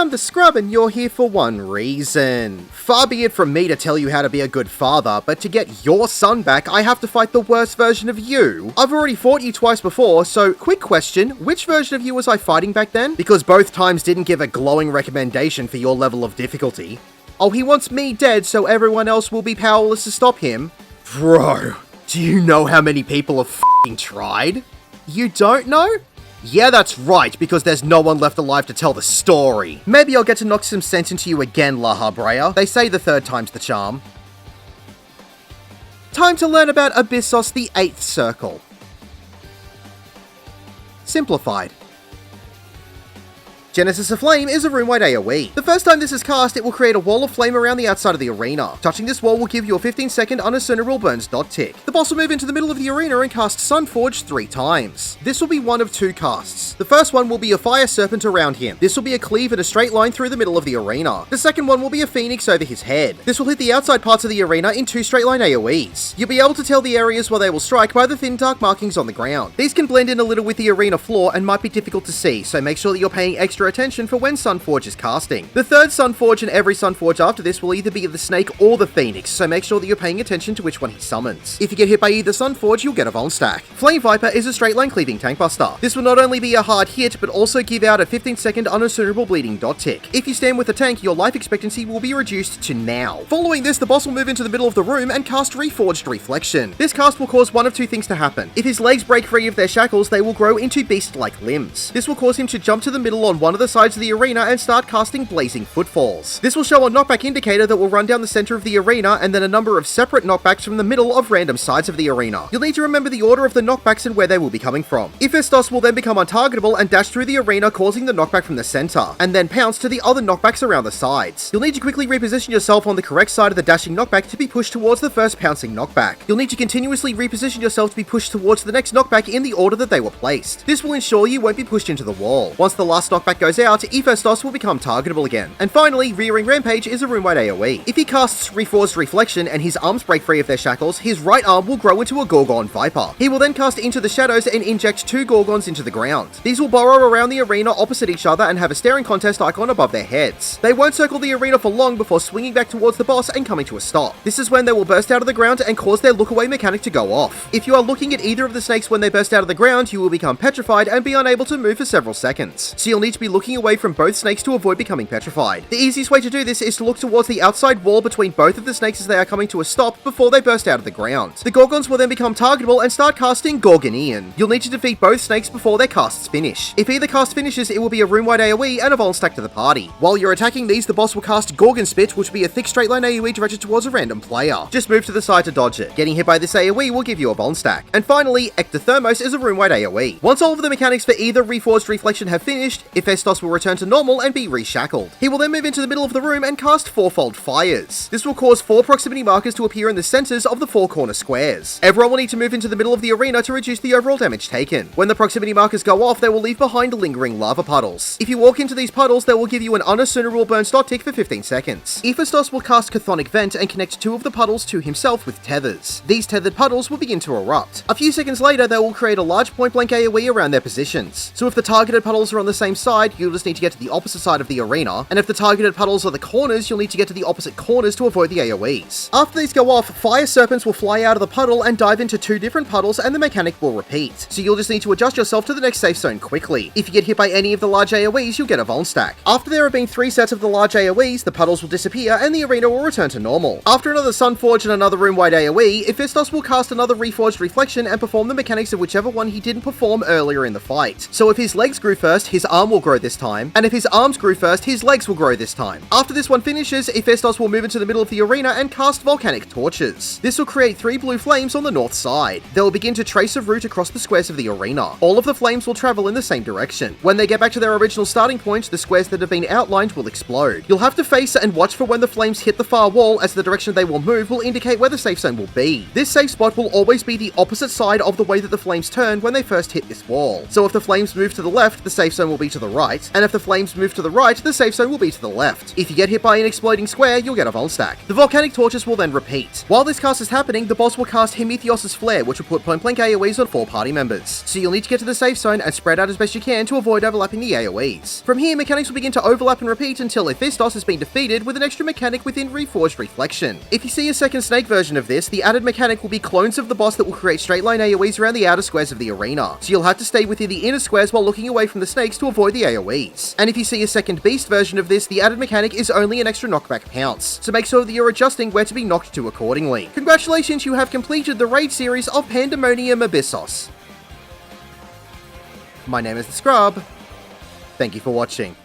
I'm the scrub and you're here for one reason. Far be it from me to tell you how to be a good father, but to get your son back, I have to fight the worst version of you. I've already fought you twice before, so quick question, which version of you was I fighting back then? Because both times didn't give a glowing recommendation for your level of difficulty. Oh, he wants me dead so everyone else will be powerless to stop him? Bro, do you know how many people have f***ing tried? You don't know? Yeah, that's right, because there's no one left alive to tell the story. Maybe I'll get to knock some sense into you again, Lahabro. They say the third time's the charm. Time to learn about Abyssos, the 8th circle. Simplified. Genesis of Flame is a room-wide AoE. The first time this is cast, it will create a wall of flame around the outside of the arena. Touching this wall will give you a 15-second undiscernible burns dot tick. The boss will move into the middle of the arena and cast Sunforge 3 times. This will be one of 2 casts. The first one will be a fire serpent around him. This will be a cleave in a straight line through the middle of the arena. The second one will be a phoenix over his head. This will hit the outside parts of the arena in 2 straight line AoEs. You'll be able to tell the areas where they will strike by the thin dark markings on the ground. These can blend in a little with the arena floor and might be difficult to see, so make sure that you're paying extra attention for when Sunforge is casting. The third Sunforge and every Sunforge after this will either be the snake or the phoenix, so make sure that you're paying attention to which one he summons. If you get hit by either Sunforge, you'll get a Vuln stack. Flame Viper is a straight line cleaving tank buster. This will not only be a hard hit, but also give out a 15-second undiscernible bleeding dot tick. If you stand with the tank, your life expectancy will be reduced to now. Following this, the boss will move into the middle of the room and cast Reforged Reflection. This cast will cause one of 2 things to happen. If his legs break free of their shackles, they will grow into beast-like limbs. This will cause him to jump to the middle on one of the sides of the arena and start casting Blazing Footfalls. This will show a knockback indicator that will run down the center of the arena and then a number of separate knockbacks from the middle of random sides of the arena. You'll need to remember the order of the knockbacks and where they will be coming from. Abyssos will then become untargetable and dash through the arena, causing the knockback from the center, and then pounce to the other knockbacks around the sides. You'll need to quickly reposition yourself on the correct side of the dashing knockback to be pushed towards the first pouncing knockback. You'll need to continuously reposition yourself to be pushed towards the next knockback in the order that they were placed. This will ensure you won't be pushed into the wall. Once the last knockback goes out, Abyssos will become targetable again. And finally, Rearing Rampage is a room-wide AoE. If he casts Reforged Reflection and his arms break free of their shackles, his right arm will grow into a Gorgon Viper. He will then cast Into the Shadows and inject 2 Gorgons into the ground. These will burrow around the arena opposite each other and have a staring contest icon above their heads. They won't circle the arena for long before swinging back towards the boss and coming to a stop. This is when they will burst out of the ground and cause their look-away mechanic to go off. If you are looking at either of the snakes when they burst out of the ground, you will become petrified and be unable to move for several seconds. So you'll need to be looking away from both snakes to avoid becoming petrified. The easiest way to do this is to look towards the outside wall between both of the snakes as they are coming to a stop before they burst out of the ground. The Gorgons will then become targetable and start casting Gorgonian. You'll need to defeat both snakes before their casts finish. If either cast finishes, it will be a room-wide AoE and a Vuln stack to the party. While you're attacking these, the boss will cast Gorgon Spit, which will be a thick straight line AoE directed towards a random player. Just move to the side to dodge it. Getting hit by this AoE will give you a Vuln stack. And finally, Ectothermos is a room-wide AoE. Once all of the mechanics for either Reforged Reflection have finished, Abyssos will return to normal and be reshackled. He will then move into the middle of the room and cast Fourfold Fires. This will cause 4 proximity markers to appear in the centers of the 4 corner squares. Everyone will need to move into the middle of the arena to reduce the overall damage taken. When the proximity markers go off, they will leave behind lingering lava puddles. If you walk into these puddles, they will give you an undiscernible burn dot tick for 15 seconds. Abyssos will cast Chthonic Vent and connect 2 of the puddles to himself with tethers. These tethered puddles will begin to erupt. A few seconds later, they will create a large point-blank AoE around their positions. So if the targeted puddles are on the same side, you'll just need to get to the opposite side of the arena, and if the targeted puddles are the corners, you'll need to get to the opposite corners to avoid the AoEs. After these go off, fire serpents will fly out of the puddle and dive into 2 different puddles, and the mechanic will repeat. So you'll just need to adjust yourself to the next safe zone quickly. If you get hit by any of the large AoEs, you'll get a Vuln stack. After there have been 3 sets of the large AoEs, the puddles will disappear and the arena will return to normal. After another Sunforge and another room-wide AoE, Abyssos will cast another Reforged Reflection and perform the mechanics of whichever one he didn't perform earlier in the fight. So if his legs grew first, his arm will grow this time, and if his arms grew first, his legs will grow this time. After this one finishes, Abyssos will move into the middle of the arena and cast Volcanic Torches. This will create 3 blue flames on the north side. They will begin to trace a route across the squares of the arena. All of the flames will travel in the same direction. When they get back to their original starting point, the squares that have been outlined will explode. You'll have to face and watch for when the flames hit the far wall, as the direction they will move will indicate where the safe zone will be. This safe spot will always be the opposite side of the way that the flames turn when they first hit this wall. So if the flames move to the left, the safe zone will be to the right. right, and if the flames move to the right, the safe zone will be to the left. If you get hit by an exploding square, you'll get a vol stack. The volcanic torches will then repeat. While this cast is happening, the boss will cast Prometheus' Flare, which will put point-blank AoEs on 4 party members. So you'll need to get to the safe zone and spread out as best you can to avoid overlapping the AoEs. From here, mechanics will begin to overlap and repeat until Abyssos has been defeated with an extra mechanic within Reforged Reflection. If you see a second Snake version of this, the added mechanic will be clones of the boss that will create straight line AoEs around the outer squares of the arena. So you'll have to stay within the inner squares while looking away from the snakes to avoid the AoEs. And if you see a second Beast version of this, the added mechanic is only an extra knockback pounce. So make sure that you're adjusting where to be knocked to accordingly. Congratulations, you have completed the raid series of Pandæmonium Abyssos. My name is The Scrub. Thank you for watching.